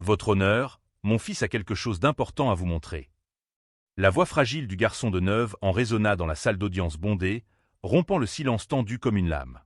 Votre honneur, mon fils a quelque chose d'important à vous montrer. La voix fragile du garçon de Neuve en résonna dans la salle d'audience bondée, rompant le silence tendu comme une lame.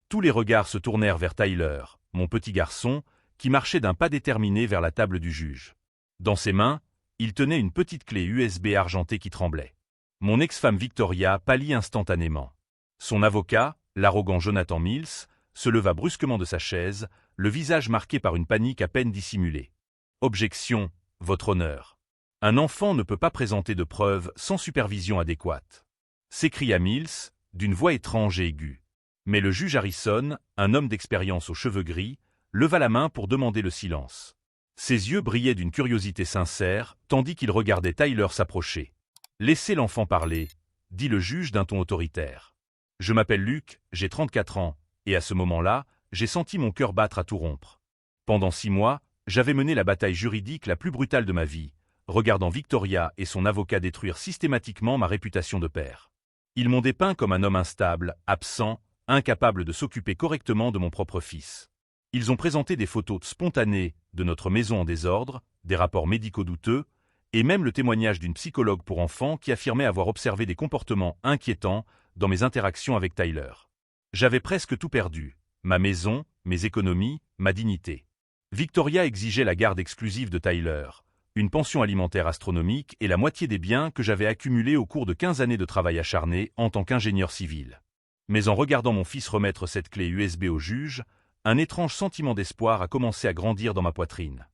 Tous les regards se tournèrent vers Tyler, mon petit garçon, qui marchait d'un pas déterminé vers la table du juge. Dans ses mains, il tenait une petite clé USB argentée qui tremblait. Mon ex-femme Victoria pâlit instantanément. Son avocat, l'arrogant Jonathan Mills, se leva brusquement de sa chaise, le visage marqué par une panique à peine dissimulée. « Objection, votre honneur. Un enfant ne peut pas présenter de preuves sans supervision adéquate. » s'écria Mills, d'une voix étrange et aiguë. Mais le juge Harrison, un homme d'expérience aux cheveux gris, leva la main pour demander le silence. Ses yeux brillaient d'une curiosité sincère, tandis qu'il regardait Tyler s'approcher. « Laissez l'enfant parler, » dit le juge d'un ton autoritaire. « Je m'appelle Luke, j'ai 34 ans, et à ce moment-là, j'ai senti mon cœur battre à tout rompre. Pendant 6 mois, j'avais mené la bataille juridique la plus brutale de ma vie, regardant Victoria et son avocat détruire systématiquement ma réputation de père. Ils m'ont dépeint comme un homme instable, absent, incapable de s'occuper correctement de mon propre fils. Ils ont présenté des photos spontanées de notre maison en désordre, des rapports médicaux douteux, et même le témoignage d'une psychologue pour enfants qui affirmait avoir observé des comportements inquiétants dans mes interactions avec Tyler. J'avais presque tout perdu, ma maison, mes économies, ma dignité. Victoria exigeait la garde exclusive de Tyler, une pension alimentaire astronomique et la moitié des biens que j'avais accumulés au cours de 15 années de travail acharné en tant qu'ingénieur civil. Mais en regardant mon fils remettre cette clé USB au juge, un étrange sentiment d'espoir a commencé à grandir dans ma poitrine.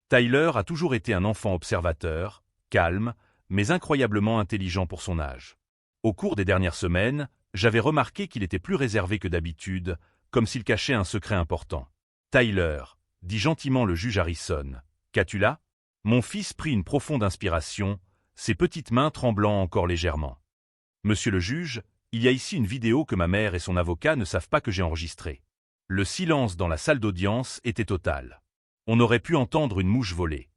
Tyler a toujours été un enfant observateur, calme, mais incroyablement intelligent pour son âge. Au cours des dernières semaines, j'avais remarqué qu'il était plus réservé que d'habitude, comme s'il cachait un secret important. « Tyler », dit gentiment le juge Harrison, « qu'as-tu là ?» Mon fils prit une profonde inspiration, ses petites mains tremblant encore légèrement. « Monsieur le juge, il y a ici une vidéo que ma mère et son avocat ne savent pas que j'ai enregistrée. » Le silence dans la salle d'audience était total. On aurait pu entendre une mouche voler.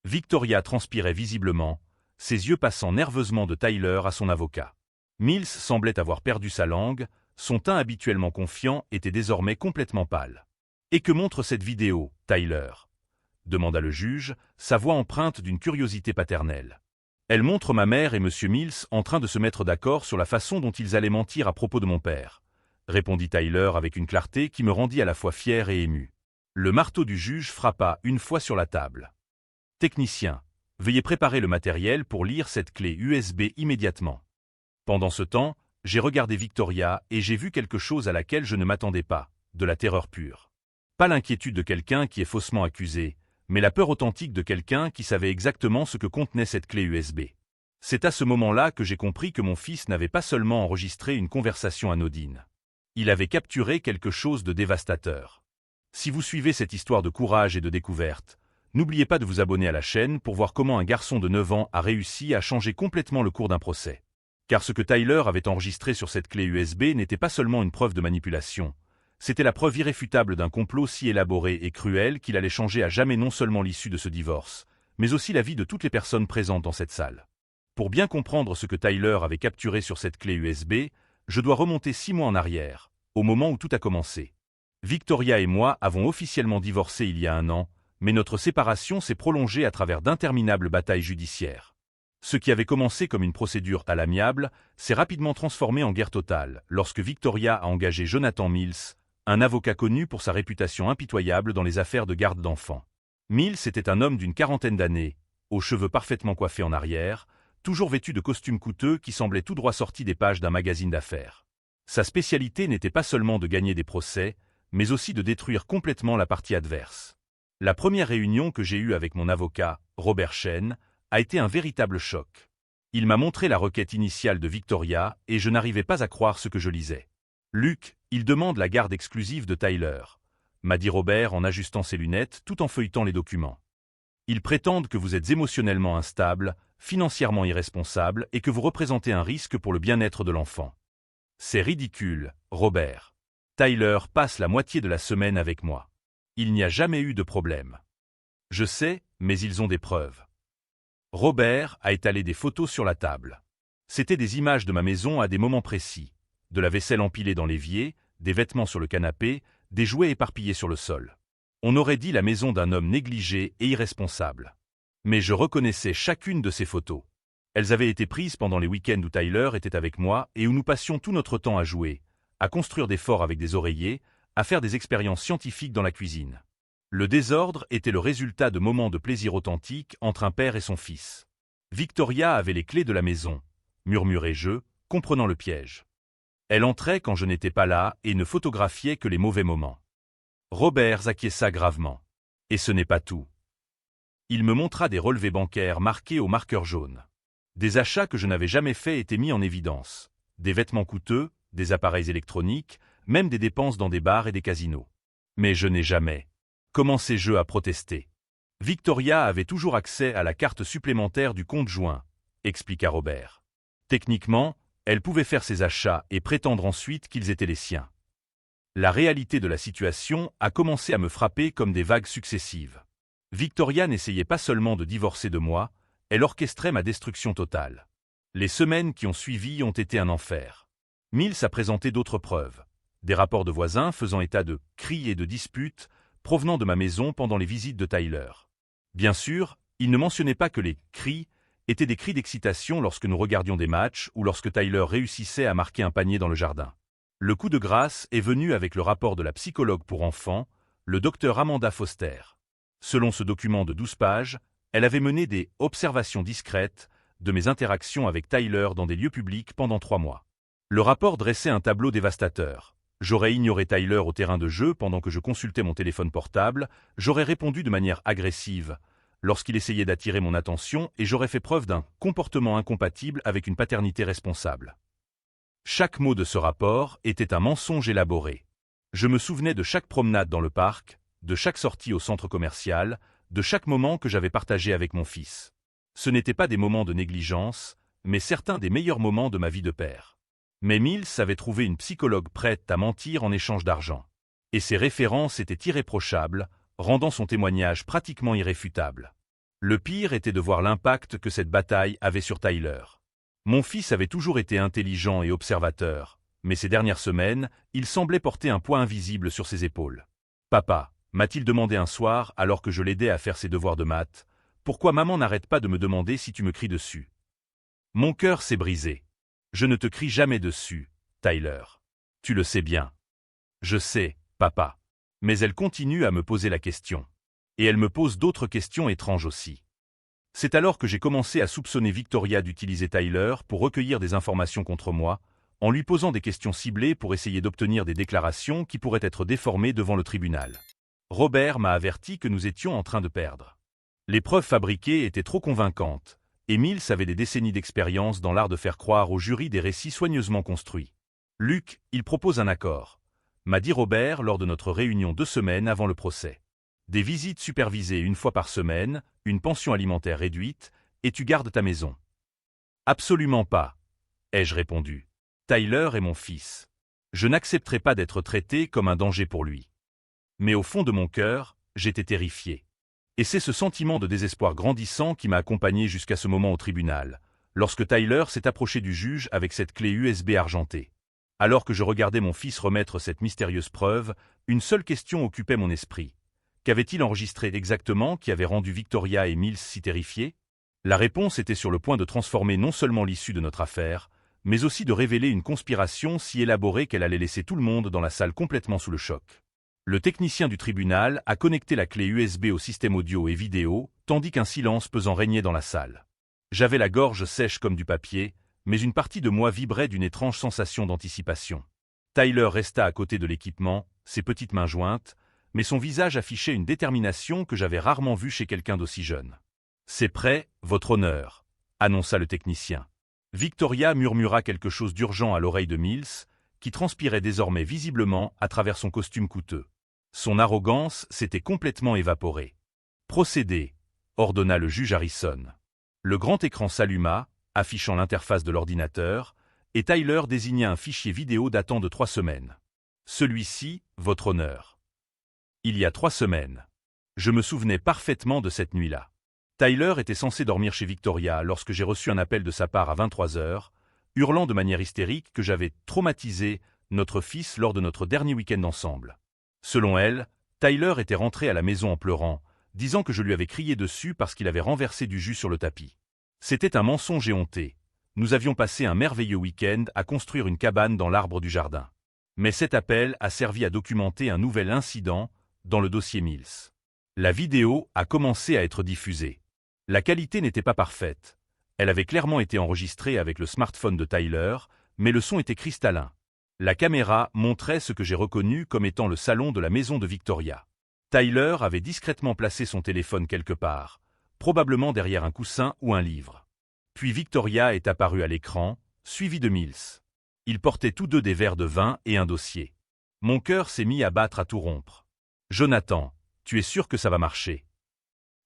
Victoria transpirait visiblement, ses yeux passant nerveusement de Tyler à son avocat. Mills semblait avoir perdu sa langue, son teint habituellement confiant était désormais complètement pâle. « Et que montre cette vidéo, Tyler ?» demanda le juge, sa voix empreinte d'une curiosité paternelle. « Elle montre ma mère et M. Mills en train de se mettre d'accord sur la façon dont ils allaient mentir à propos de mon père, » répondit Tyler avec une clarté qui me rendit à la fois fier et ému. Le marteau du juge frappa une fois sur la table. « Technicien, veuillez préparer le matériel pour lire cette clé USB immédiatement. » Pendant ce temps, j'ai regardé Victoria et j'ai vu quelque chose à laquelle je ne m'attendais pas, de la terreur pure. Pas l'inquiétude de quelqu'un qui est faussement accusé, mais la peur authentique de quelqu'un qui savait exactement ce que contenait cette clé USB. C'est à ce moment-là que j'ai compris que mon fils n'avait pas seulement enregistré une conversation anodine. Il avait capturé quelque chose de dévastateur. Si vous suivez cette histoire de courage et de découverte, n'oubliez pas de vous abonner à la chaîne pour voir comment un garçon de 9 ans a réussi à changer complètement le cours d'un procès. Car ce que Tyler avait enregistré sur cette clé USB n'était pas seulement une preuve de manipulation, c'était la preuve irréfutable d'un complot si élaboré et cruel qu'il allait changer à jamais non seulement l'issue de ce divorce, mais aussi la vie de toutes les personnes présentes dans cette salle. Pour bien comprendre ce que Tyler avait capturé sur cette clé USB, je dois remonter 6 mois en arrière, au moment où tout a commencé. Victoria et moi avons officiellement divorcé il y a 1 an, mais notre séparation s'est prolongée à travers d'interminables batailles judiciaires. Ce qui avait commencé comme une procédure à l'amiable s'est rapidement transformé en guerre totale lorsque Victoria a engagé Jonathan Mills, un avocat connu pour sa réputation impitoyable dans les affaires de garde d'enfants. Mills était un homme d'une 40aine d'années, aux cheveux parfaitement coiffés en arrière, toujours vêtu de costumes coûteux qui semblaient tout droit sortis des pages d'un magazine d'affaires. Sa spécialité n'était pas seulement de gagner des procès, mais aussi de détruire complètement la partie adverse. La première réunion que j'ai eue avec mon avocat, Robert Chen, a été un véritable choc. Il m'a montré la requête initiale de Victoria et je n'arrivais pas à croire ce que je lisais. « Luke, il demande la garde exclusive de Tyler », m'a dit Robert en ajustant ses lunettes tout en feuilletant les documents. « Ils prétendent que vous êtes émotionnellement instable, financièrement irresponsable et que vous représentez un risque pour le bien-être de l'enfant. » C'est ridicule, Robert. Tyler passe la moitié de la semaine avec moi. Il n'y a jamais eu de problème. Je sais, mais ils ont des preuves. Robert a étalé des photos sur la table. C'étaient des images de ma maison à des moments précis, de la vaisselle empilée dans l'évier, des vêtements sur le canapé, des jouets éparpillés sur le sol. On aurait dit la maison d'un homme négligé et irresponsable. Mais je reconnaissais chacune de ces photos. Elles avaient été prises pendant les week-ends où Tyler était avec moi et où nous passions tout notre temps à jouer, à construire des forts avec des oreillers, à faire des expériences scientifiques dans la cuisine. Le désordre était le résultat de moments de plaisir authentiques entre un père et son fils. Victoria avait les clés de la maison, murmurai-je, comprenant le piège. Elle entrait quand je n'étais pas là et ne photographiait que les mauvais moments. Robert acquiesça gravement. Et ce n'est pas tout. Il me montra des relevés bancaires marqués au marqueur jaune. Des achats que je n'avais jamais faits étaient mis en évidence. Des vêtements coûteux, des appareils électroniques, même des dépenses dans des bars et des casinos. Mais je n'ai jamais. Commençai-je à protester. Victoria avait toujours accès à la carte supplémentaire du compte joint, expliqua Robert. Techniquement, elle pouvait faire ses achats et prétendre ensuite qu'ils étaient les siens. La réalité de la situation a commencé à me frapper comme des vagues successives. Victoria n'essayait pas seulement de divorcer de moi, elle orchestrait ma destruction totale. Les semaines qui ont suivi ont été un enfer. Mills a présenté d'autres preuves. Des rapports de voisins faisant état de cris et de disputes provenant de ma maison pendant les visites de Tyler. Bien sûr, il ne mentionnait pas que les cris étaient des cris d'excitation lorsque nous regardions des matchs ou lorsque Tyler réussissait à marquer un panier dans le jardin. Le coup de grâce est venu avec le rapport de la psychologue pour enfants, le docteur Amanda Foster. Selon ce document de 12 pages, elle avait mené des « observations discrètes » de mes interactions avec Tyler dans des lieux publics pendant 3 mois. Le rapport dressait un tableau dévastateur. J'aurais ignoré Tyler au terrain de jeu pendant que je consultais mon téléphone portable, j'aurais répondu de manière agressive lorsqu'il essayait d'attirer mon attention et j'aurais fait preuve d'un comportement incompatible avec une paternité responsable. Chaque mot de ce rapport était un mensonge élaboré. Je me souvenais de chaque promenade dans le parc, de chaque sortie au centre commercial, de chaque moment que j'avais partagé avec mon fils. Ce n'étaient pas des moments de négligence, mais certains des meilleurs moments de ma vie de père. Mais Mills avait trouvé une psychologue prête à mentir en échange d'argent. Et ses références étaient irréprochables, rendant son témoignage pratiquement irréfutable. Le pire était de voir l'impact que cette bataille avait sur Tyler. Mon fils avait toujours été intelligent et observateur, mais ces dernières semaines, il semblait porter un poids invisible sur ses épaules. « Papa » m'a-t-il demandé un soir alors que je l'aidais à faire ses devoirs de maths, « pourquoi maman n'arrête pas de me demander si tu me cries dessus ?» Mon cœur s'est brisé. Je ne te crie jamais dessus, Tyler. Tu le sais bien. Je sais, papa. Mais elle continue à me poser la question. Et elle me pose d'autres questions étranges aussi. C'est alors que j'ai commencé à soupçonner Victoria d'utiliser Tyler pour recueillir des informations contre moi, en lui posant des questions ciblées pour essayer d'obtenir des déclarations qui pourraient être déformées devant le tribunal. Robert m'a averti que nous étions en train de perdre. Les preuves fabriquées étaient trop convaincantes. Et Mills avait des décennies d'expérience dans l'art de faire croire au jury des récits soigneusement construits. « Luc, il propose un accord », m'a dit Robert lors de notre réunion 2 semaines avant le procès. Des visites supervisées 1 fois par semaine, une pension alimentaire réduite, et tu gardes ta maison. « Absolument pas, ai-je répondu. Tyler est mon fils. Je n'accepterai pas d'être traité comme un danger pour lui. Mais au fond de mon cœur, j'étais terrifié. Et c'est ce sentiment de désespoir grandissant qui m'a accompagné jusqu'à ce moment au tribunal, lorsque Tyler s'est approché du juge avec cette clé USB argentée. Alors que je regardais mon fils remettre cette mystérieuse preuve, une seule question occupait mon esprit. Qu'avait-il enregistré exactement qui avait rendu Victoria et Mills si terrifiés? La réponse était sur le point de transformer non seulement l'issue de notre affaire, mais aussi de révéler une conspiration si élaborée qu'elle allait laisser tout le monde dans la salle complètement sous le choc. Le technicien du tribunal a connecté la clé USB au système audio et vidéo, tandis qu'un silence pesant régnait dans la salle. J'avais la gorge sèche comme du papier, mais une partie de moi vibrait d'une étrange sensation d'anticipation. Tyler resta à côté de l'équipement, ses petites mains jointes, mais son visage affichait une détermination que j'avais rarement vue chez quelqu'un d'aussi jeune. « C'est prêt, votre honneur », annonça le technicien. Victoria murmura quelque chose d'urgent à l'oreille de Mills, qui transpirait désormais visiblement à travers son costume coûteux. Son arrogance s'était complètement évaporée. « Procédez », ordonna le juge Harrison. Le grand écran s'alluma, affichant l'interface de l'ordinateur, et Tyler désigna un fichier vidéo datant de 3 semaines. « Celui-ci, votre honneur. » Il y a 3 semaines. Je me souvenais parfaitement de cette nuit-là. Tyler était censé dormir chez Victoria lorsque j'ai reçu un appel de sa part à 23 heures, hurlant de manière hystérique que j'avais traumatisé notre fils lors de notre dernier week-end ensemble. Selon elle, Tyler était rentré à la maison en pleurant, disant que je lui avais crié dessus parce qu'il avait renversé du jus sur le tapis. C'était un mensonge éhonté. Nous avions passé un merveilleux week-end à construire une cabane dans l'arbre du jardin. Mais cet appel a servi à documenter un nouvel incident dans le dossier Mills. La vidéo a commencé à être diffusée. La qualité n'était pas parfaite. Elle avait clairement été enregistrée avec le smartphone de Tyler, mais le son était cristallin. La caméra montrait ce que j'ai reconnu comme étant le salon de la maison de Victoria. Tyler avait discrètement placé son téléphone quelque part, probablement derrière un coussin ou un livre. Puis Victoria est apparue à l'écran, suivie de Mills. Ils portaient tous deux des verres de vin et un dossier. Mon cœur s'est mis à battre à tout rompre. « Jonathan, tu es sûr que ça va marcher ?»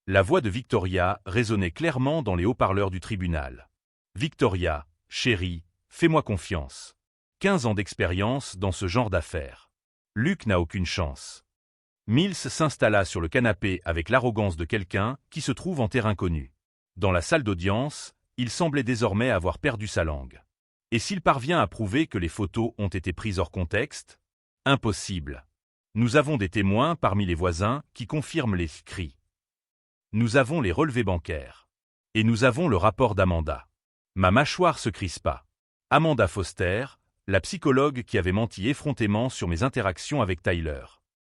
La voix de Victoria résonnait clairement dans les haut-parleurs du tribunal. « Victoria, chérie, fais-moi confiance. 15 ans d'expérience dans ce genre d'affaires. Luc n'a aucune chance. » Mills s'installa sur le canapé avec l'arrogance de quelqu'un qui se trouve en terrain connu. Dans la salle d'audience, il semblait désormais avoir perdu sa langue. Et s'il parvient à prouver que les photos ont été prises hors contexte? Impossible. Nous avons des témoins parmi les voisins qui confirment les cris. Nous avons les relevés bancaires. Et nous avons le rapport d'Amanda. Ma mâchoire se crispa. Amanda Foster, la psychologue qui avait menti effrontément sur mes interactions avec Tyler.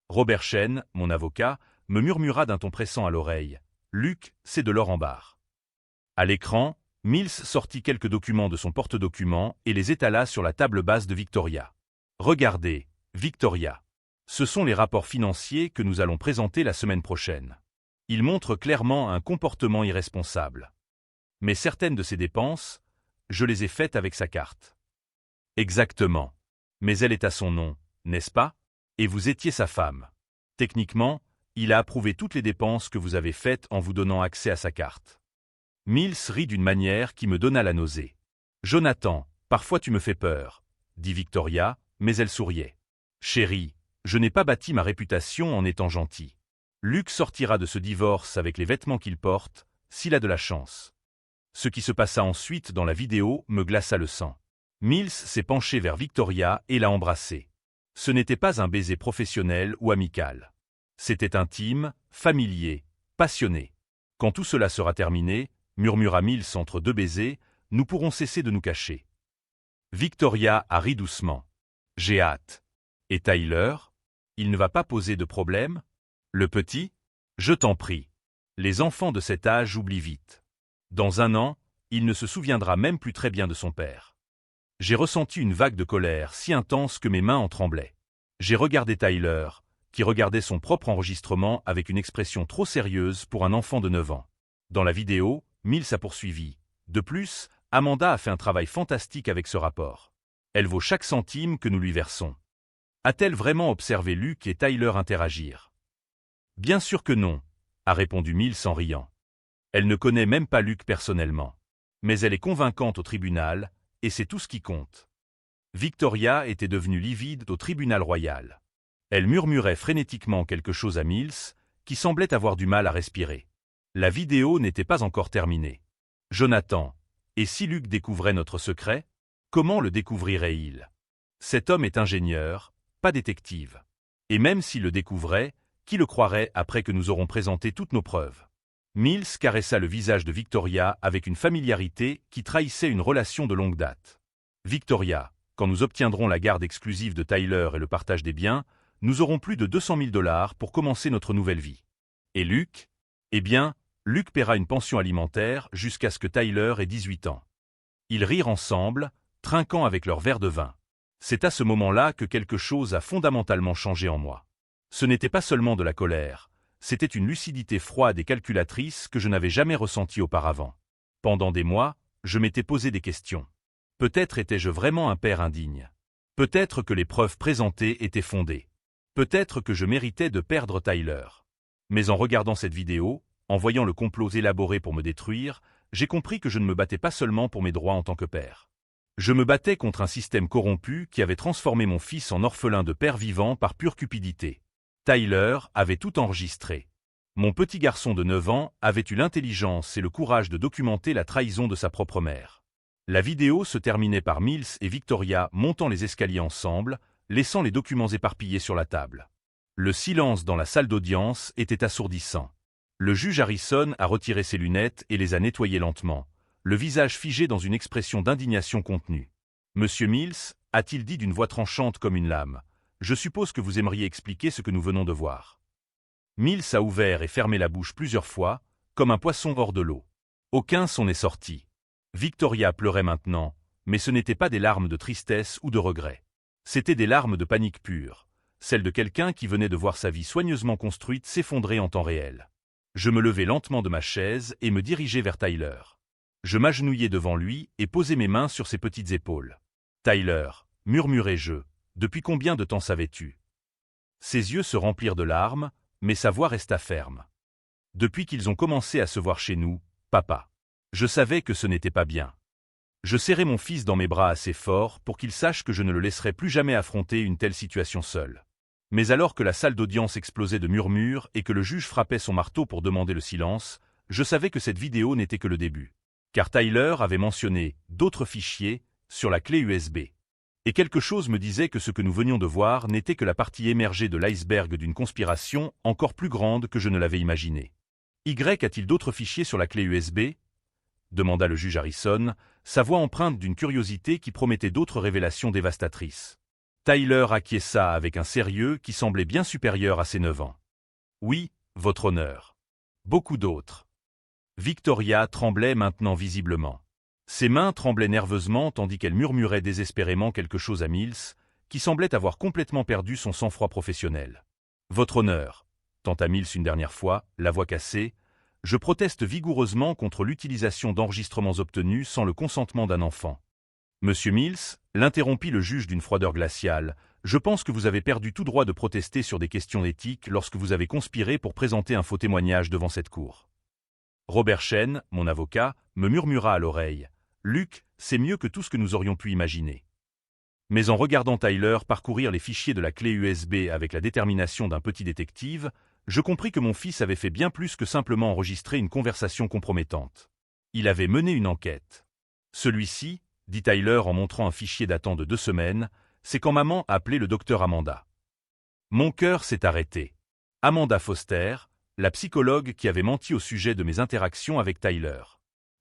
Robert Chen, mon avocat, me murmura d'un ton pressant à l'oreille. « Luc, c'est de l'or en barre. » À l'écran, Mills sortit quelques documents de son porte-documents et les étala sur la table basse de Victoria. « Regardez, Victoria. Ce sont les rapports financiers que nous allons présenter la semaine prochaine. Ils montrent clairement un comportement irresponsable. Mais certaines de ces dépenses, je les ai faites avec sa carte. » Exactement. Mais elle est à son nom, n'est-ce pas? Et vous étiez sa femme. Techniquement, il a approuvé toutes les dépenses que vous avez faites en vous donnant accès à sa carte. Mills rit d'une manière qui me donna la nausée. « Jonathan, parfois tu me fais peur, » dit Victoria, mais elle souriait. « Chérie, je n'ai pas bâti ma réputation en étant gentil. Luc sortira de ce divorce avec les vêtements qu'il porte, s'il a de la chance. » Ce qui se passa ensuite dans la vidéo me glaça le sang. Mills s'est penché vers Victoria et l'a embrassée. Ce n'était pas un baiser professionnel ou amical. C'était intime, familier, passionné. « Quand tout cela sera terminé, » murmura Mills entre deux baisers, « nous pourrons cesser de nous cacher. » Victoria a ri doucement. « J'ai hâte. » Et Tyler? Il ne va pas poser de problème? Le petit? Je t'en prie. Les enfants de cet âge oublient vite. Dans un an, il ne se souviendra même plus très bien de son père. J'ai ressenti une vague de colère si intense que mes mains en tremblaient. J'ai regardé Tyler, qui regardait son propre enregistrement avec une expression trop sérieuse pour un enfant de 9 ans. Dans la vidéo, Mills a poursuivi. De plus, Amanda a fait un travail fantastique avec ce rapport. Elle vaut chaque centime que nous lui versons. A-t-elle vraiment observé Luc et Tyler interagir? Bien sûr que non, a répondu Mills en riant. Elle ne connaît même pas Luc personnellement. Mais elle est convaincante au tribunal, et c'est tout ce qui compte. Victoria était devenue livide au tribunal royal. Elle murmurait frénétiquement quelque chose à Mills, qui semblait avoir du mal à respirer. La vidéo n'était pas encore terminée. Jonathan, et si Luc découvrait notre secret? Comment le découvrirait-il? Cet homme est ingénieur, pas détective. Et même s'il le découvrait, qui le croirait après que nous aurons présenté toutes nos preuves? Mills caressa le visage de Victoria avec une familiarité qui trahissait une relation de longue date. Victoria, quand nous obtiendrons la garde exclusive de Tyler et le partage des biens, nous aurons plus de 200 000 $ pour commencer notre nouvelle vie. Et Luc? Eh bien, Luc paiera une pension alimentaire jusqu'à ce que Tyler ait 18 ans. Ils rirent ensemble, trinquant avec leur verre de vin. C'est à ce moment-là que quelque chose a fondamentalement changé en moi. Ce n'était pas seulement de la colère, c'était une lucidité froide et calculatrice que je n'avais jamais ressentie auparavant. Pendant des mois, je m'étais posé des questions. Peut-être étais-je vraiment un père indigne. Peut-être que les preuves présentées étaient fondées. Peut-être que je méritais de perdre Tyler. Mais en regardant cette vidéo, en voyant le complot élaboré pour me détruire, j'ai compris que je ne me battais pas seulement pour mes droits en tant que père. Je me battais contre un système corrompu qui avait transformé mon fils en orphelin de père vivant par pure cupidité. Tyler avait tout enregistré. Mon petit garçon de 9 ans avait eu l'intelligence et le courage de documenter la trahison de sa propre mère. La vidéo se terminait par Mills et Victoria montant les escaliers ensemble, laissant les documents éparpillés sur la table. Le silence dans la salle d'audience était assourdissant. Le juge Harrison a retiré ses lunettes et les a nettoyées lentement, le visage figé dans une expression d'indignation contenue. « Monsieur Mills, a-t-il dit d'une voix tranchante comme une lame, je suppose que vous aimeriez expliquer ce que nous venons de voir. » Mills a ouvert et fermé la bouche plusieurs fois, comme un poisson hors de l'eau. Aucun son n'est sorti. Victoria pleurait maintenant, mais ce n'étaient pas des larmes de tristesse ou de regret. C'étaient des larmes de panique pure, celles de quelqu'un qui venait de voir sa vie soigneusement construite s'effondrer en temps réel. Je me levai lentement de ma chaise et me dirigeai vers Tyler. Je m'agenouillai devant lui et posai mes mains sur ses petites épaules. « Tyler, murmurai-je, depuis combien de temps savais-tu » Ses yeux se remplirent de larmes, mais sa voix resta ferme. « Depuis qu'ils ont commencé à se voir chez nous, papa. Je savais que ce n'était pas bien. » Je serrai mon fils dans mes bras assez fort pour qu'il sache que je ne le laisserai plus jamais affronter une telle situation seul. Mais alors que la salle d'audience explosait de murmures et que le juge frappait son marteau pour demander le silence, je savais que cette vidéo n'était que le début. Car Tyler avait mentionné d'autres fichiers sur la clé USB. Et quelque chose me disait que ce que nous venions de voir n'était que la partie émergée de l'iceberg d'une conspiration encore plus grande que je ne l'avais imaginé. « Y a-t-il d'autres fichiers sur la clé USB ?» demanda le juge Harrison, sa voix empreinte d'une curiosité qui promettait d'autres révélations dévastatrices. Tyler acquiesça avec un sérieux qui semblait bien supérieur à ses 9 ans. « Oui, votre honneur. Beaucoup d'autres. » Victoria tremblait maintenant visiblement. Ses mains tremblaient nerveusement tandis qu'elle murmurait désespérément quelque chose à Mills, qui semblait avoir complètement perdu son sang-froid professionnel. « Votre honneur, » tenta Mills une dernière fois, la voix cassée, « je proteste vigoureusement contre l'utilisation d'enregistrements obtenus sans le consentement d'un enfant. » Monsieur Mills, l'interrompit le juge d'une froideur glaciale, je pense que vous avez perdu tout droit de protester sur des questions éthiques lorsque vous avez conspiré pour présenter un faux témoignage devant cette cour. Robert Shen, mon avocat, me murmura à l'oreille. Luc, c'est mieux que tout ce que nous aurions pu imaginer. Mais en regardant Tyler parcourir les fichiers de la clé USB avec la détermination d'un petit détective, je compris que mon fils avait fait bien plus que simplement enregistrer une conversation compromettante. Il avait mené une enquête. Celui-ci, dit Tyler en montrant un fichier datant de 2 semaines, c'est quand maman a appelé le docteur Amanda. Mon cœur s'est arrêté. Amanda Foster, la psychologue qui avait menti au sujet de mes interactions avec Tyler.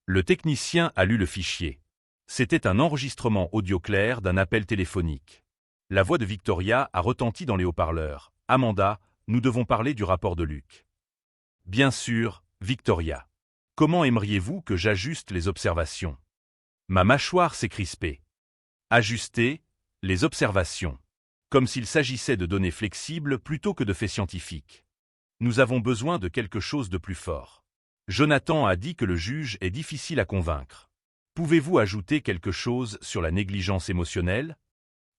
Le technicien a lu le fichier. C'était un enregistrement audio clair d'un appel téléphonique. La voix de Victoria a retenti dans les haut-parleurs. « Amanda, nous devons parler du rapport de Luc. » « Bien sûr, Victoria. Comment aimeriez-vous que j'ajuste les observations ?» Ma mâchoire s'est crispée. Ajuster les observations. Comme s'il s'agissait de données flexibles plutôt que de faits scientifiques. Nous avons besoin de quelque chose de plus fort. Jonathan a dit que le juge est difficile à convaincre. Pouvez-vous ajouter quelque chose sur la négligence émotionnelle?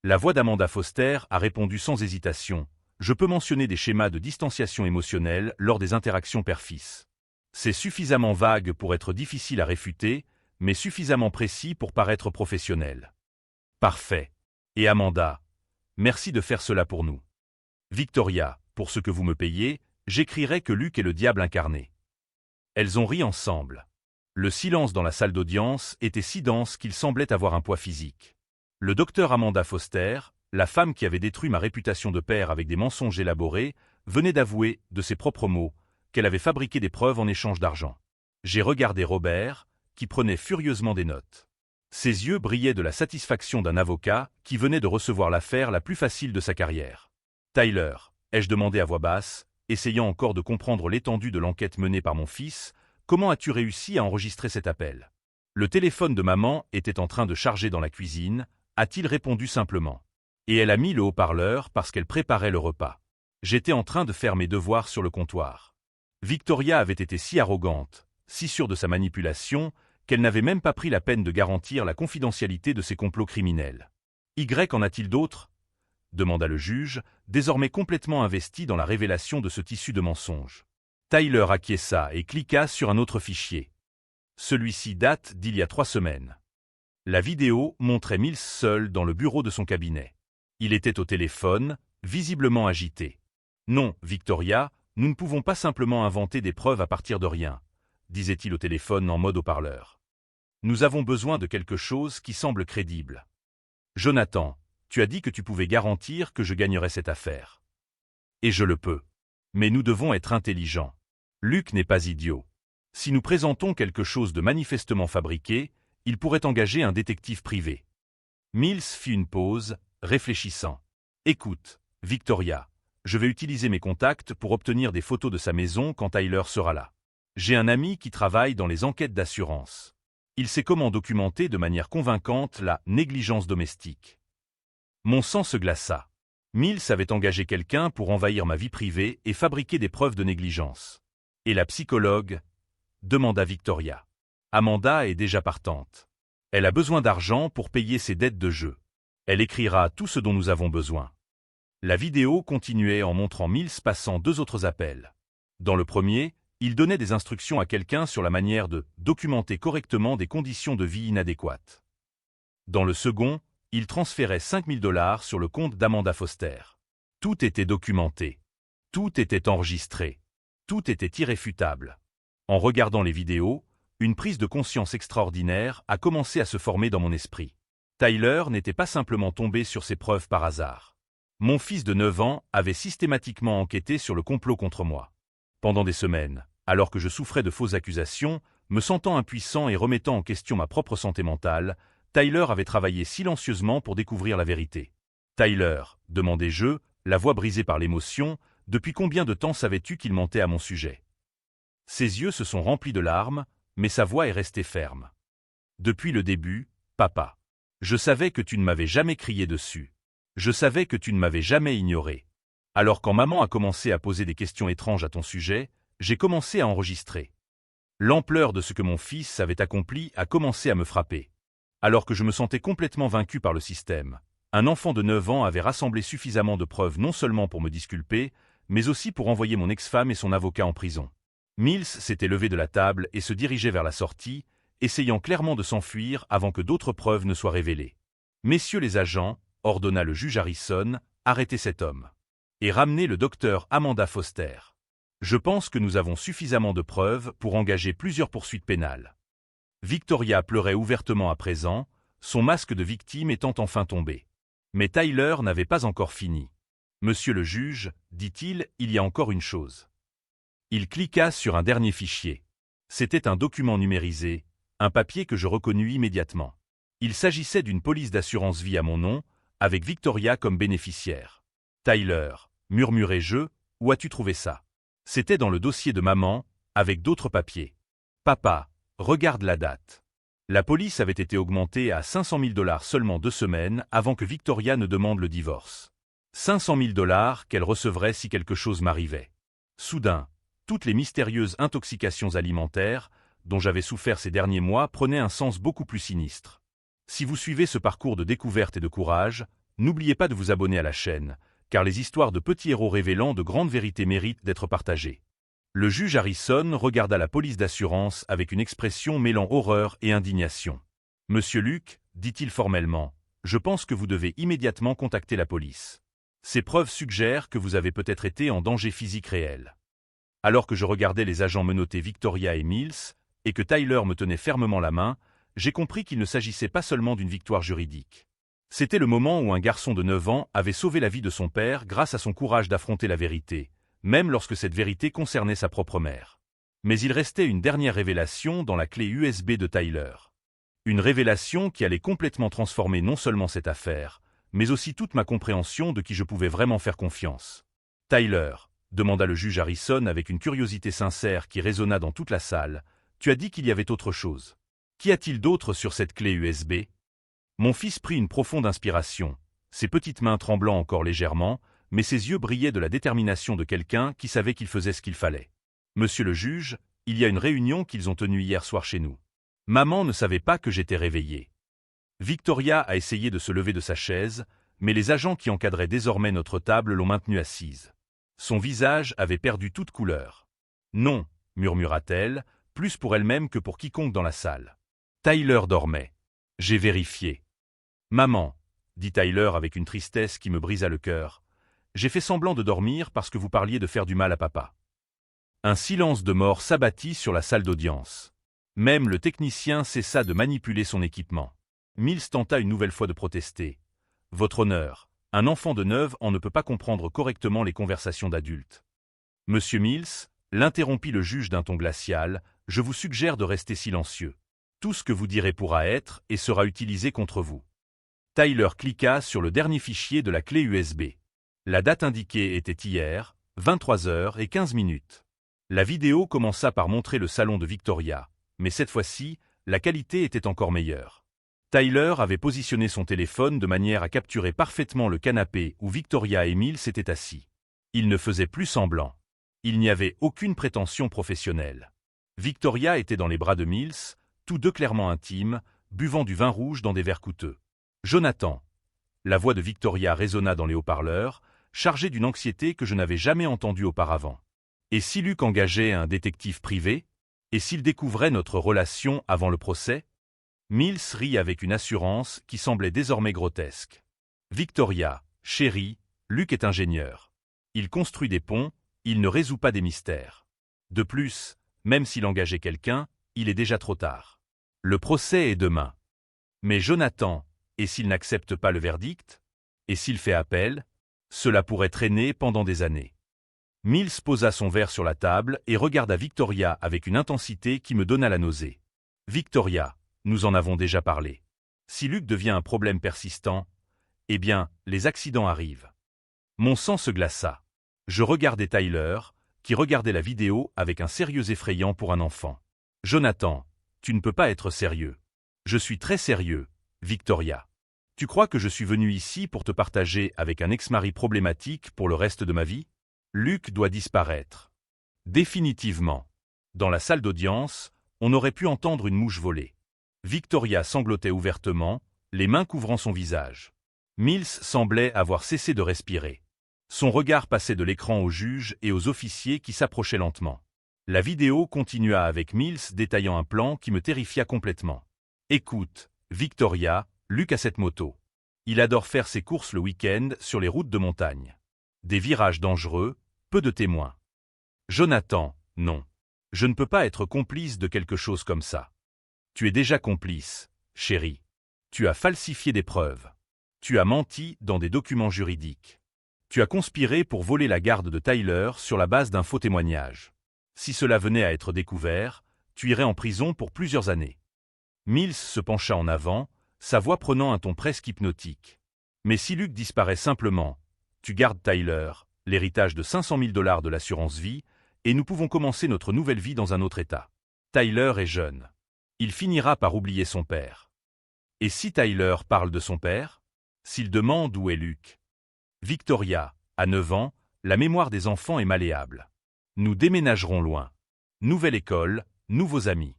La voix d'Amanda Foster a répondu sans hésitation. Je peux mentionner des schémas de distanciation émotionnelle lors des interactions père-fils. C'est suffisamment vague pour être difficile à réfuter, mais suffisamment précis pour paraître professionnel. Parfait. Et Amanda, merci de faire cela pour nous. Victoria, pour ce que vous me payez, j'écrirai que Luc est le diable incarné. Elles ont ri ensemble. Le silence dans la salle d'audience était si dense qu'il semblait avoir un poids physique. Le docteur Amanda Foster, la femme qui avait détruit ma réputation de père avec des mensonges élaborés, venait d'avouer, de ses propres mots, qu'elle avait fabriqué des preuves en échange d'argent. J'ai regardé Robert, qui prenait furieusement des notes. Ses yeux brillaient de la satisfaction d'un avocat qui venait de recevoir l'affaire la plus facile de sa carrière. « Tyler, ai-je demandé à voix basse, essayant encore de comprendre l'étendue de l'enquête menée par mon fils, comment as-tu réussi à enregistrer cet appel ?» Le téléphone de maman était en train de charger dans la cuisine, a-t-il répondu simplement. Et elle a mis le haut-parleur parce qu'elle préparait le repas. J'étais en train de faire mes devoirs sur le comptoir. Victoria avait été si arrogante, si sûre de sa manipulation, qu'elle n'avait même pas pris la peine de garantir la confidentialité de ses complots criminels. « Y en a-t-il d'autres » demanda le juge, désormais complètement investi dans la révélation de ce tissu de mensonges. Tyler acquiesça et cliqua sur un autre fichier. Celui-ci date d'il y a 3 semaines. La vidéo montrait Mills seul dans le bureau de son cabinet. Il était au téléphone, visiblement agité. « Non, Victoria, nous ne pouvons pas simplement inventer des preuves à partir de rien, » disait-il au téléphone en mode haut-parleur. « Nous avons besoin de quelque chose qui semble crédible. Jonathan, tu as dit que tu pouvais garantir que je gagnerais cette affaire. » Et je le peux. Mais nous devons être intelligents. Luc n'est pas idiot. Si nous présentons quelque chose de manifestement fabriqué, il pourrait engager un détective privé. Mills fit une pause, réfléchissant. Écoute, Victoria, je vais utiliser mes contacts pour obtenir des photos de sa maison quand Tyler sera là. J'ai un ami qui travaille dans les enquêtes d'assurance. Il sait comment documenter de manière convaincante la négligence domestique. Mon sang se glaça. Mills avait engagé quelqu'un pour envahir ma vie privée et fabriquer des preuves de négligence. Et la psychologue ? Demanda Victoria. Amanda est déjà partante. Elle a besoin d'argent pour payer ses dettes de jeu. Elle écrira tout ce dont nous avons besoin. La vidéo continuait en montrant Mills passant 2 autres appels. Dans le premier, il donnait des instructions à quelqu'un sur la manière de documenter correctement des conditions de vie inadéquates. Dans le second, il transférait 5 000 $ sur le compte d'Amanda Foster. Tout était documenté. Tout était enregistré. Tout était irréfutable. En regardant les vidéos, une prise de conscience extraordinaire a commencé à se former dans mon esprit. Tyler n'était pas simplement tombé sur ces preuves par hasard. Mon fils de 9 ans avait systématiquement enquêté sur le complot contre moi. Pendant des semaines, alors que je souffrais de fausses accusations, me sentant impuissant et remettant en question ma propre santé mentale, Tyler avait travaillé silencieusement pour découvrir la vérité. « Tyler, demandai-je, la voix brisée par l'émotion, depuis combien de temps savais-tu qu'il mentait à mon sujet ?» Ses yeux se sont remplis de larmes, mais sa voix est restée ferme. « Depuis le début, papa. Je savais que tu ne m'avais jamais crié dessus. Je savais que tu ne m'avais jamais ignoré. Alors quand maman a commencé à poser des questions étranges à ton sujet, j'ai commencé à enregistrer. L'ampleur de ce que mon fils avait accompli a commencé à me frapper. Alors que je me sentais complètement vaincu par le système, un enfant de 9 ans avait rassemblé suffisamment de preuves non seulement pour me disculper, mais aussi pour envoyer mon ex-femme et son avocat en prison. » Mills s'était levé de la table et se dirigeait vers la sortie, essayant clairement de s'enfuir avant que d'autres preuves ne soient révélées. « Messieurs les agents, » ordonna le juge Harrison, « arrêtez cet homme. Et ramenez le docteur Amanda Foster. Je pense que nous avons suffisamment de preuves pour engager plusieurs poursuites pénales. » Victoria pleurait ouvertement à présent, son masque de victime étant enfin tombé. Mais Tyler n'avait pas encore fini. « Monsieur le juge, dit-il, il y a encore une chose. » Il cliqua sur un dernier fichier. C'était un document numérisé, un papier que je reconnus immédiatement. Il s'agissait d'une police d'assurance vie à mon nom, avec Victoria comme bénéficiaire. « Tyler, murmurai-je, où as-tu trouvé ça ?» C'était dans le dossier de maman, avec d'autres papiers. « Papa, regarde la date. » La police avait été augmentée à 500 000 $ seulement 2 semaines avant que Victoria ne demande le divorce. 500 000 $ qu'elle recevrait si quelque chose m'arrivait. Soudain, toutes les mystérieuses intoxications alimentaires, dont j'avais souffert ces derniers mois, prenaient un sens beaucoup plus sinistre. Si vous suivez ce parcours de découverte et de courage, n'oubliez pas de vous abonner à la chaîne, car les histoires de petits héros révélant de grandes vérités méritent d'être partagées. Le juge Harrison regarda la police d'assurance avec une expression mêlant horreur et indignation. « Monsieur Luc, dit-il formellement, je pense que vous devez immédiatement contacter la police. Ces preuves suggèrent que vous avez peut-être été en danger physique réel. » Alors que je regardais les agents menotter Victoria et Mills, et que Tyler me tenait fermement la main, j'ai compris qu'il ne s'agissait pas seulement d'une victoire juridique. C'était le moment où un garçon de 9 ans avait sauvé la vie de son père grâce à son courage d'affronter la vérité, même lorsque cette vérité concernait sa propre mère. Mais il restait une dernière révélation dans la clé USB de Tyler. Une révélation qui allait complètement transformer non seulement cette affaire, mais aussi toute ma compréhension de qui je pouvais vraiment faire confiance. « Tyler, » demanda le juge Harrison avec une curiosité sincère qui résonna dans toute la salle, « tu as dit qu'il y avait autre chose. Qu'y a-t-il d'autre sur cette clé USB ?» Mon fils prit une profonde inspiration, ses petites mains tremblant encore légèrement, mais ses yeux brillaient de la détermination de quelqu'un qui savait qu'il faisait ce qu'il fallait. « Monsieur le juge, il y a une réunion qu'ils ont tenue hier soir chez nous. Maman ne savait pas que j'étais réveillé. » Victoria a essayé de se lever de sa chaise, mais les agents qui encadraient désormais notre table l'ont maintenue assise. Son visage avait perdu toute couleur. « Non, » murmura-t-elle, plus pour elle-même que pour quiconque dans la salle. Tyler dormait. J'ai vérifié. « Maman, » dit Tyler avec une tristesse qui me brisa le cœur, « j'ai fait semblant de dormir parce que vous parliez de faire du mal à papa. » Un silence de mort s'abattit sur la salle d'audience. Même le technicien cessa de manipuler son équipement. Mills tenta une nouvelle fois de protester. « Votre honneur, Un enfant de 9 ans ne peut pas comprendre correctement les conversations d'adultes. Monsieur Mills, l'interrompit le juge d'un ton glacial, je vous suggère de rester silencieux. Tout ce que vous direz pourra être et sera utilisé contre vous. Tyler cliqua sur le dernier fichier de la clé USB. La date indiquée était hier, 23h15. La vidéo commença par montrer le salon de Victoria, mais cette fois-ci, la qualité était encore meilleure. Tyler avait positionné son téléphone de manière à capturer parfaitement le canapé où Victoria et Mills s'étaient assis. Il ne faisait plus semblant. Il n'y avait aucune prétention professionnelle. Victoria était dans les bras de Mills, tous deux clairement intimes, buvant du vin rouge dans des verres coûteux. Jonathan. La voix de Victoria résonna dans les haut-parleurs, chargée d'une anxiété que je n'avais jamais entendue auparavant. Et si Luc engageait un détective privé? Et s'il découvrait notre relation avant le procès? Mills rit avec une assurance qui semblait désormais grotesque. Victoria, chérie, Luc est ingénieur. Il construit des ponts, il ne résout pas des mystères. De plus, même s'il engageait quelqu'un, il est déjà trop tard. Le procès est demain. Mais Jonathan, et s'il n'accepte pas le verdict? Et s'il fait appel? Cela pourrait traîner pendant des années. Mills posa son verre sur la table et regarda Victoria avec une intensité qui me donna la nausée. Victoria, nous en avons déjà parlé. Si Luc devient un problème persistant, eh bien, les accidents arrivent. Mon sang se glaça. Je regardai Tyler, qui regardait la vidéo avec un sérieux effrayant pour un enfant. Jonathan, tu ne peux pas être sérieux. Je suis très sérieux, Victoria. Tu crois que je suis venu ici pour te partager avec un ex-mari problématique pour le reste de ma vie? Luc doit disparaître. Définitivement. Dans la salle d'audience, on aurait pu entendre une mouche voler. Victoria sanglotait ouvertement, les mains couvrant son visage. Mills semblait avoir cessé de respirer. Son regard passait de l'écran au juge et aux officiers qui s'approchaient lentement. La vidéo continua avec Mills détaillant un plan qui me terrifia complètement. Écoute, Victoria, Luc a cette moto. Il adore faire ses courses le week-end sur les routes de montagne. Des virages dangereux, peu de témoins. Jonathan, non. Je ne peux pas être complice de quelque chose comme ça. Tu es déjà complice, chérie. Tu as falsifié des preuves. Tu as menti dans des documents juridiques. Tu as conspiré pour voler la garde de Tyler sur la base d'un faux témoignage. Si cela venait à être découvert, tu irais en prison pour plusieurs années. Mills se pencha en avant, sa voix prenant un ton presque hypnotique. Mais si Luc disparaît simplement, tu gardes Tyler, l'héritage de 500 000 $ de l'assurance vie, et nous pouvons commencer notre nouvelle vie dans un autre état. Tyler est jeune. Il finira par oublier son père. Et si Tyler parle de son père? S'il demande où est Luc? Victoria, à 9 ans, la mémoire des enfants est malléable. Nous déménagerons loin. Nouvelle école, nouveaux amis.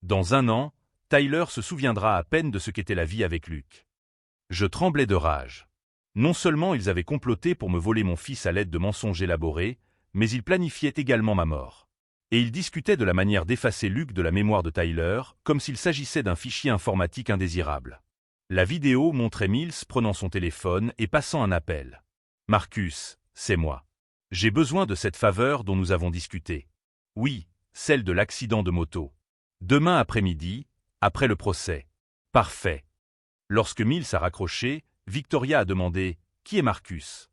Dans un an, Tyler se souviendra à peine de ce qu'était la vie avec Luc. Je tremblais de rage. Non seulement ils avaient comploté pour me voler mon fils à l'aide de mensonges élaborés, mais ils planifiaient également ma mort. Et ils discutaient de la manière d'effacer Luc de la mémoire de Tyler, comme s'il s'agissait d'un fichier informatique indésirable. La vidéo montrait Mills prenant son téléphone et passant un appel. « Marcus, c'est moi. J'ai besoin de cette faveur dont nous avons discuté. Oui, celle de l'accident de moto. Demain après-midi, après le procès. Parfait. » Lorsque Mills a raccroché, Victoria a demandé « Qui est Marcus ?»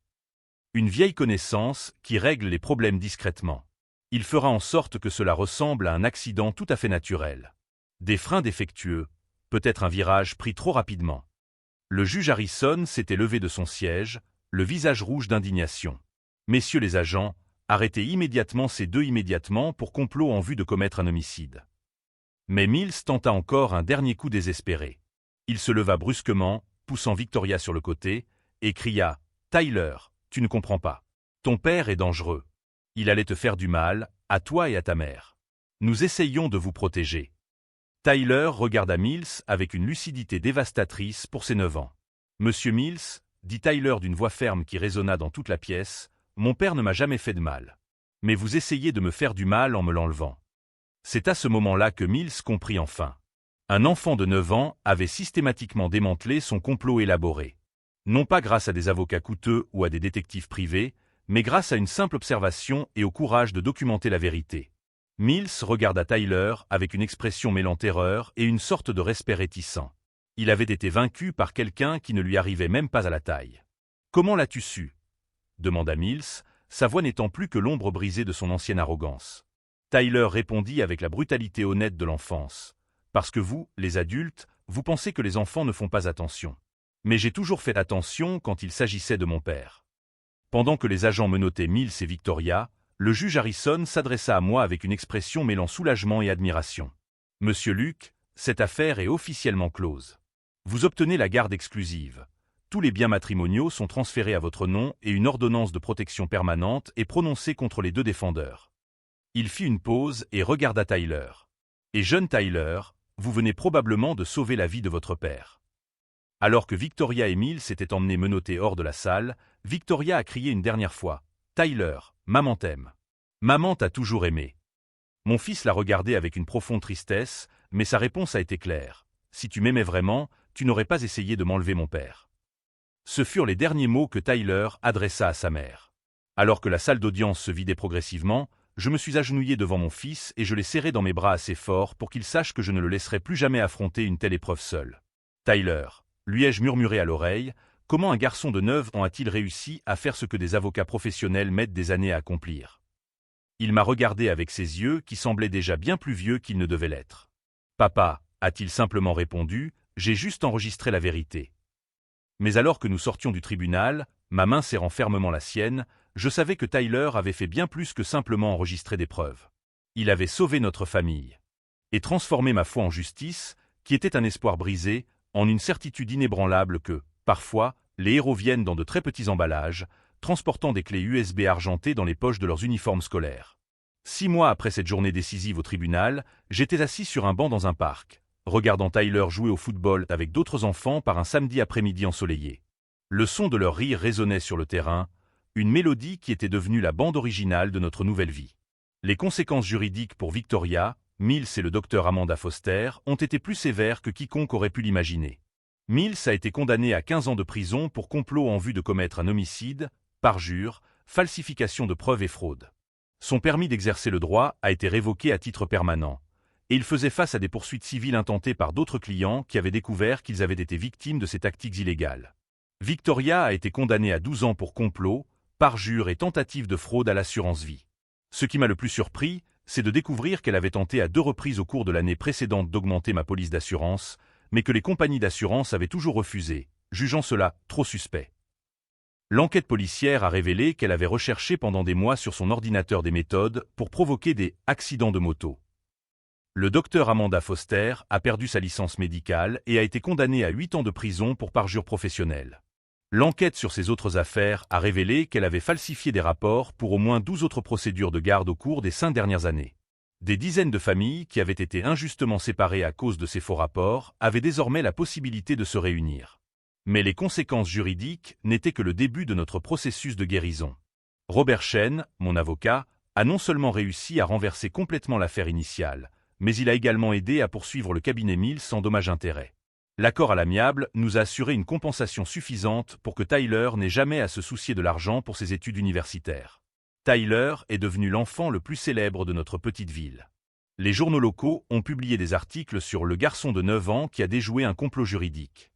Une vieille connaissance qui règle les problèmes discrètement. Il fera en sorte que cela ressemble à un accident tout à fait naturel. Des freins défectueux, peut-être un virage pris trop rapidement. Le juge Harrison s'était levé de son siège, le visage rouge d'indignation. « Messieurs les agents, arrêtez immédiatement ces deux immédiatement pour complot en vue de commettre un homicide. » Mais Mills tenta encore un dernier coup désespéré. Il se leva brusquement, poussant Victoria sur le côté, et cria « Tyler, tu ne comprends pas. Ton père est dangereux. Il allait te faire du mal, à toi et à ta mère. Nous essayons de vous protéger. » Tyler regarda Mills avec une lucidité dévastatrice pour ses 9 ans. « Monsieur Mills, » dit Tyler d'une voix ferme qui résonna dans toute la pièce, « mon père ne m'a jamais fait de mal. Mais vous essayez de me faire du mal en me l'enlevant. » C'est à ce moment-là que Mills comprit enfin. Un enfant de 9 ans avait systématiquement démantelé son complot élaboré. Non pas grâce à des avocats coûteux ou à des détectives privés, mais grâce à une simple observation et au courage de documenter la vérité. Mills regarda Tyler avec une expression mêlant terreur et une sorte de respect réticent. Il avait été vaincu par quelqu'un qui ne lui arrivait même pas à la taille. Comment l'as-tu su? Demanda Mills, sa voix n'étant plus que l'ombre brisée de son ancienne arrogance. Tyler répondit avec la brutalité honnête de l'enfance. Parce que vous, les adultes, vous pensez que les enfants ne font pas attention. Mais j'ai toujours fait attention quand il s'agissait de mon père. Pendant que les agents menottaient Mills et Victoria, le juge Harrison s'adressa à moi avec une expression mêlant soulagement et admiration. Monsieur Luke, cette affaire est officiellement close. Vous obtenez la garde exclusive. Tous les biens matrimoniaux sont transférés à votre nom et une ordonnance de protection permanente est prononcée contre les deux défendeurs. Il fit une pause et regarda Tyler. Et jeune Tyler, vous venez probablement de sauver la vie de votre père. Alors que Victoria et Mills s'étaient emmenés menottés hors de la salle, Victoria a crié une dernière fois. Tyler, maman t'aime. Maman t'a toujours aimé. Mon fils l'a regardé avec une profonde tristesse, mais sa réponse a été claire. Si tu m'aimais vraiment, tu n'aurais pas essayé de m'enlever mon père. Ce furent les derniers mots que Tyler adressa à sa mère. Alors que la salle d'audience se vidait progressivement, je me suis agenouillé devant mon fils et je l'ai serré dans mes bras assez fort pour qu'il sache que je ne le laisserai plus jamais affronter une telle épreuve seul. Tyler, lui ai-je murmuré à l'oreille, comment un garçon de 9 ans a-t-il réussi à faire ce que des avocats professionnels mettent des années à accomplir? Il m'a regardé avec ses yeux qui semblaient déjà bien plus vieux qu'ils ne devaient l'être. Papa, a-t-il simplement répondu, j'ai juste enregistré la vérité. Mais alors que nous sortions du tribunal, ma main serrant fermement la sienne, je savais que Tyler avait fait bien plus que simplement enregistrer des preuves. Il avait sauvé notre famille. Et transformé ma foi en justice, qui était un espoir brisé, en une certitude inébranlable que, parfois, les héros viennent dans de très petits emballages, transportant des clés USB argentées dans les poches de leurs uniformes scolaires. 6 mois après cette journée décisive au tribunal, j'étais assis sur un banc dans un parc, regardant Tyler jouer au football avec d'autres enfants par un samedi après-midi ensoleillé. Le son de leur rire résonnait sur le terrain, une mélodie qui était devenue la bande originale de notre nouvelle vie. Les conséquences juridiques pour Victoria, Mills et le docteur Amanda Foster ont été plus sévères que quiconque aurait pu l'imaginer. Mills a été condamné à 15 ans de prison pour complot en vue de commettre un homicide, parjure, falsification de preuves et fraude. Son permis d'exercer le droit a été révoqué à titre permanent, et il faisait face à des poursuites civiles intentées par d'autres clients qui avaient découvert qu'ils avaient été victimes de ces tactiques illégales. Victoria a été condamnée à 12 ans pour complot, parjure et tentative de fraude à l'assurance vie. Ce qui m'a le plus surpris, c'est de découvrir qu'elle avait tenté à 2 reprises au cours de l'année précédente d'augmenter ma police d'assurance, mais que les compagnies d'assurance avaient toujours refusé, jugeant cela trop suspect. L'enquête policière a révélé qu'elle avait recherché pendant des mois sur son ordinateur des méthodes pour provoquer des accidents de moto. Le docteur Amanda Foster a perdu sa licence médicale et a été condamnée à 8 ans de prison pour parjure professionnelle. L'enquête sur ses autres affaires a révélé qu'elle avait falsifié des rapports pour au moins 12 autres procédures de garde au cours des 5 dernières années. Des dizaines de familles qui avaient été injustement séparées à cause de ces faux rapports avaient désormais la possibilité de se réunir. Mais les conséquences juridiques n'étaient que le début de notre processus de guérison. Robert Chen, mon avocat, a non seulement réussi à renverser complètement l'affaire initiale, mais il a également aidé à poursuivre le cabinet Mills sans dommages-intérêts. L'accord à l'amiable nous a assuré une compensation suffisante pour que Tyler n'ait jamais à se soucier de l'argent pour ses études universitaires. Tyler est devenu l'enfant le plus célèbre de notre petite ville. Les journaux locaux ont publié des articles sur le garçon de 9 ans qui a déjoué un complot juridique.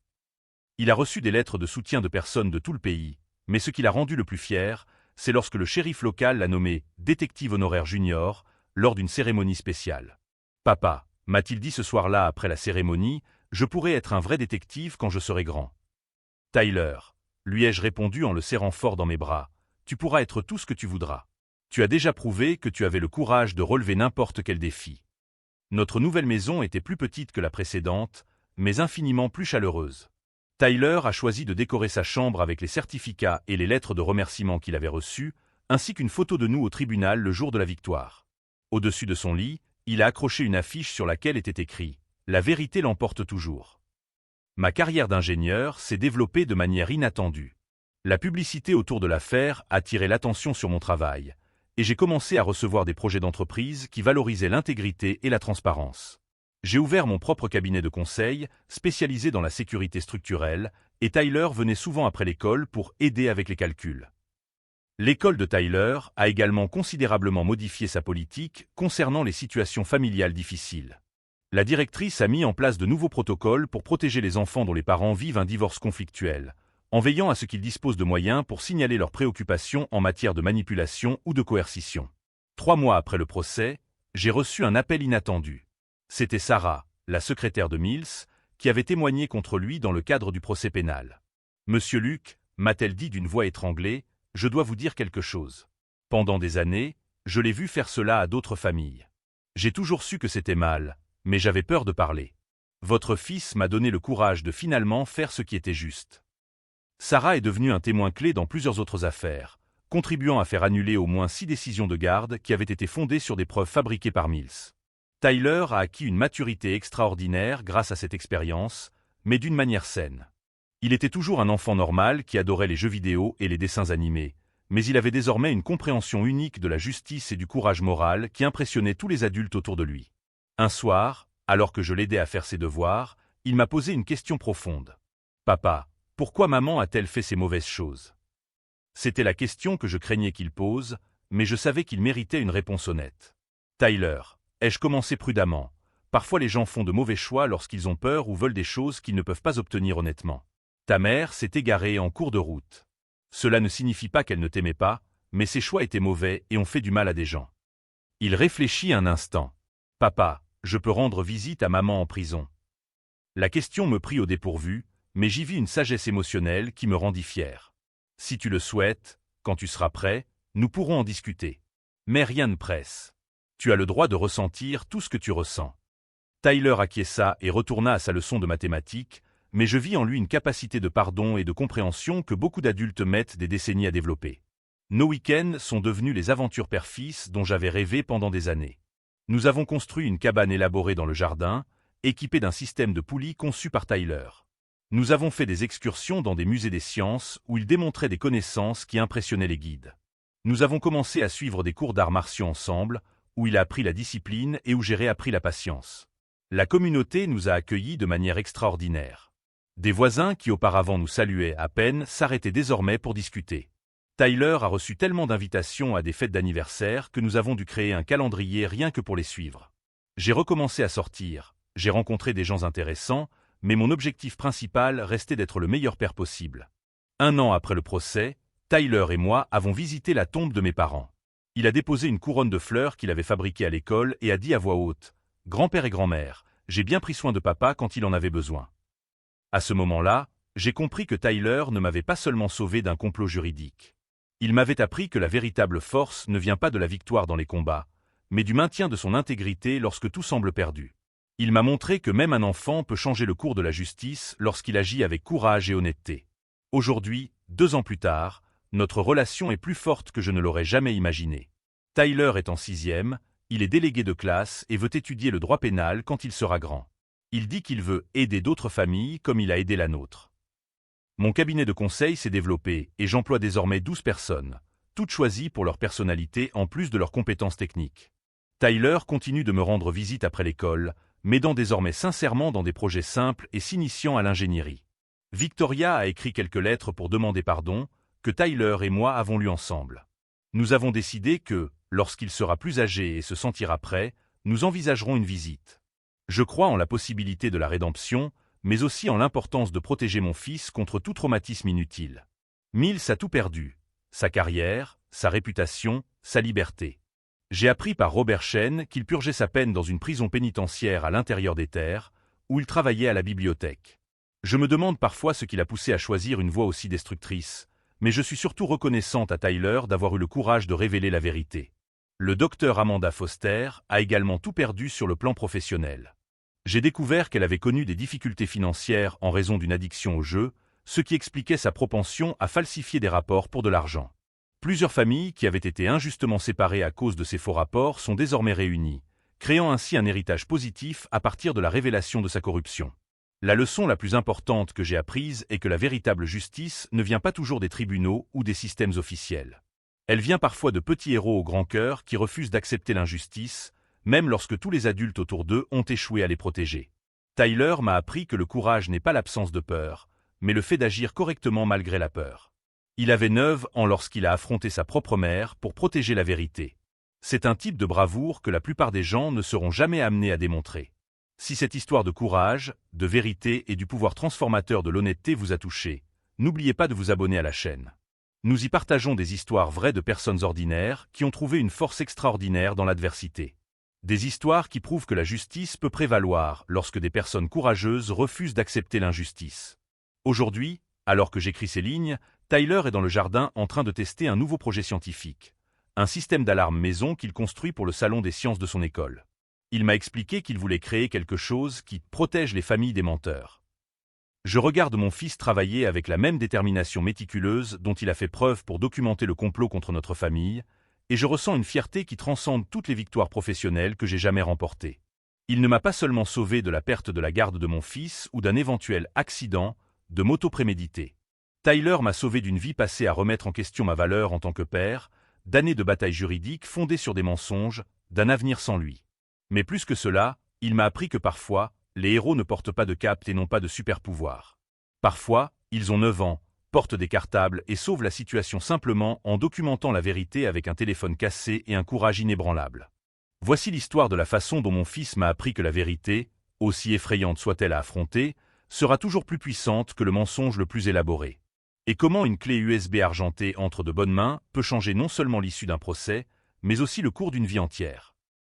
Il a reçu des lettres de soutien de personnes de tout le pays, mais ce qui l'a rendu le plus fier, c'est lorsque le shérif local l'a nommé « détective honoraire junior » lors d'une cérémonie spéciale. « Papa, m'a-t-il dit ce soir-là après la cérémonie, je pourrai être un vrai détective quand je serai grand. » Tyler, lui ai-je répondu en le serrant fort dans mes bras, tu pourras être tout ce que tu voudras. Tu as déjà prouvé que tu avais le courage de relever n'importe quel défi. Notre nouvelle maison était plus petite que la précédente, mais infiniment plus chaleureuse. Tyler a choisi de décorer sa chambre avec les certificats et les lettres de remerciement qu'il avait reçus, ainsi qu'une photo de nous au tribunal le jour de la victoire. Au-dessus de son lit, il a accroché une affiche sur laquelle était écrit « La vérité l'emporte toujours ». Ma carrière d'ingénieur s'est développée de manière inattendue. La publicité autour de l'affaire a attiré l'attention sur mon travail, et j'ai commencé à recevoir des projets d'entreprise qui valorisaient l'intégrité et la transparence. J'ai ouvert mon propre cabinet de conseil, spécialisé dans la sécurité structurelle, et Tyler venait souvent après l'école pour aider avec les calculs. L'école de Tyler a également considérablement modifié sa politique concernant les situations familiales difficiles. La directrice a mis en place de nouveaux protocoles pour protéger les enfants dont les parents vivent un divorce conflictuel, en veillant à ce qu'ils disposent de moyens pour signaler leurs préoccupations en matière de manipulation ou de coercition. 3 mois après le procès, j'ai reçu un appel inattendu. C'était Sarah, la secrétaire de Mills, qui avait témoigné contre lui dans le cadre du procès pénal. « Monsieur Luc », m'a-t-elle dit d'une voix étranglée, « je dois vous dire quelque chose. Pendant des années, je l'ai vu faire cela à d'autres familles. J'ai toujours su que c'était mal, mais j'avais peur de parler. Votre fils m'a donné le courage de finalement faire ce qui était juste. » Sarah est devenue un témoin clé dans plusieurs autres affaires, contribuant à faire annuler au moins 6 décisions de garde qui avaient été fondées sur des preuves fabriquées par Mills. Tyler a acquis une maturité extraordinaire grâce à cette expérience, mais d'une manière saine. Il était toujours un enfant normal qui adorait les jeux vidéo et les dessins animés, mais il avait désormais une compréhension unique de la justice et du courage moral qui impressionnait tous les adultes autour de lui. Un soir, alors que je l'aidais à faire ses devoirs, il m'a posé une question profonde. « Papa, pourquoi maman a-t-elle fait ces mauvaises choses ?» C'était la question que je craignais qu'il pose, mais je savais qu'il méritait une réponse honnête. « Tyler, ai-je commencé prudemment. Parfois les gens font de mauvais choix lorsqu'ils ont peur ou veulent des choses qu'ils ne peuvent pas obtenir honnêtement. Ta mère s'est égarée en cours de route. Cela ne signifie pas qu'elle ne t'aimait pas, mais ses choix étaient mauvais et ont fait du mal à des gens. » Il réfléchit un instant. « Papa, je peux rendre visite à maman en prison. » La question me prit au dépourvu, mais j'y vis une sagesse émotionnelle qui me rendit fier. « Si tu le souhaites, quand tu seras prêt, nous pourrons en discuter. Mais rien ne presse. Tu as le droit de ressentir tout ce que tu ressens. » Tyler acquiesça et retourna à sa leçon de mathématiques, mais je vis en lui une capacité de pardon et de compréhension que beaucoup d'adultes mettent des décennies à développer. Nos week-ends sont devenus les aventures père-fils dont j'avais rêvé pendant des années. Nous avons construit une cabane élaborée dans le jardin, équipée d'un système de poulies conçu par Tyler. Nous avons fait des excursions dans des musées des sciences où il démontrait des connaissances qui impressionnaient les guides. Nous avons commencé à suivre des cours d'arts martiaux ensemble, où il a appris la discipline et où j'ai réappris la patience. La communauté nous a accueillis de manière extraordinaire. Des voisins qui auparavant nous saluaient à peine s'arrêtaient désormais pour discuter. Tyler a reçu tellement d'invitations à des fêtes d'anniversaire que nous avons dû créer un calendrier rien que pour les suivre. J'ai recommencé à sortir, j'ai rencontré des gens intéressants, mais mon objectif principal restait d'être le meilleur père possible. 1 an après le procès, Tyler et moi avons visité la tombe de mes parents. Il a déposé une couronne de fleurs qu'il avait fabriquée à l'école et a dit à voix haute « Grand-père et grand-mère, j'ai bien pris soin de papa quand il en avait besoin. » À ce moment-là, j'ai compris que Tyler ne m'avait pas seulement sauvé d'un complot juridique. Il m'avait appris que la véritable force ne vient pas de la victoire dans les combats, mais du maintien de son intégrité lorsque tout semble perdu. Il m'a montré que même un enfant peut changer le cours de la justice lorsqu'il agit avec courage et honnêteté. Aujourd'hui, 2 ans plus tard, notre relation est plus forte que je ne l'aurais jamais imaginé. Tyler est en 6e, il est délégué de classe et veut étudier le droit pénal quand il sera grand. Il dit qu'il veut aider d'autres familles comme il a aidé la nôtre. Mon cabinet de conseil s'est développé et j'emploie désormais 12 personnes, toutes choisies pour leur personnalité en plus de leurs compétences techniques. Tyler continue de me rendre visite après l'école, m'aidant désormais sincèrement dans des projets simples et s'initiant à l'ingénierie. Victoria a écrit quelques lettres pour demander pardon, que Tyler et moi avons lues ensemble. Nous avons décidé que, lorsqu'il sera plus âgé et se sentira prêt, nous envisagerons une visite. Je crois en la possibilité de la rédemption, mais aussi en l'importance de protéger mon fils contre tout traumatisme inutile. Mills a tout perdu, sa carrière, sa réputation, sa liberté. J'ai appris par Robert Shen qu'il purgeait sa peine dans une prison pénitentiaire à l'intérieur des terres, où il travaillait à la bibliothèque. Je me demande parfois ce qui l'a poussé à choisir une voie aussi destructrice, mais je suis surtout reconnaissante à Tyler d'avoir eu le courage de révéler la vérité. Le docteur Amanda Foster a également tout perdu sur le plan professionnel. J'ai découvert qu'elle avait connu des difficultés financières en raison d'une addiction au jeu, ce qui expliquait sa propension à falsifier des rapports pour de l'argent. Plusieurs familles qui avaient été injustement séparées à cause de ces faux rapports sont désormais réunies, créant ainsi un héritage positif à partir de la révélation de sa corruption. La leçon la plus importante que j'ai apprise est que la véritable justice ne vient pas toujours des tribunaux ou des systèmes officiels. Elle vient parfois de petits héros au grand cœur qui refusent d'accepter l'injustice, même lorsque tous les adultes autour d'eux ont échoué à les protéger. Tyler m'a appris que le courage n'est pas l'absence de peur, mais le fait d'agir correctement malgré la peur. Il avait 9 ans lorsqu'il a affronté sa propre mère pour protéger la vérité. C'est un type de bravoure que la plupart des gens ne seront jamais amenés à démontrer. Si cette histoire de courage, de vérité et du pouvoir transformateur de l'honnêteté vous a touché, n'oubliez pas de vous abonner à la chaîne. Nous y partageons des histoires vraies de personnes ordinaires qui ont trouvé une force extraordinaire dans l'adversité. Des histoires qui prouvent que la justice peut prévaloir lorsque des personnes courageuses refusent d'accepter l'injustice. Aujourd'hui, alors que j'écris ces lignes, Tyler est dans le jardin en train de tester un nouveau projet scientifique. Un système d'alarme maison qu'il construit pour le salon des sciences de son école. Il m'a expliqué qu'il voulait créer quelque chose qui protège les familles des menteurs. Je regarde mon fils travailler avec la même détermination méticuleuse dont il a fait preuve pour documenter le complot contre notre famille, et je ressens une fierté qui transcende toutes les victoires professionnelles que j'ai jamais remportées. Il ne m'a pas seulement sauvé de la perte de la garde de mon fils ou d'un éventuel accident de moto prémédité. Tyler m'a sauvé d'une vie passée à remettre en question ma valeur en tant que père, d'années de batailles juridiques fondées sur des mensonges, d'un avenir sans lui. Mais plus que cela, il m'a appris que parfois, les héros ne portent pas de cape et n'ont pas de super-pouvoir. Parfois, ils ont 9 ans, portent des cartables et sauvent la situation simplement en documentant la vérité avec un téléphone cassé et un courage inébranlable. Voici l'histoire de la façon dont mon fils m'a appris que la vérité, aussi effrayante soit-elle à affronter, sera toujours plus puissante que le mensonge le plus élaboré. Et comment une clé USB argentée entre de bonnes mains peut changer non seulement l'issue d'un procès, mais aussi le cours d'une vie entière.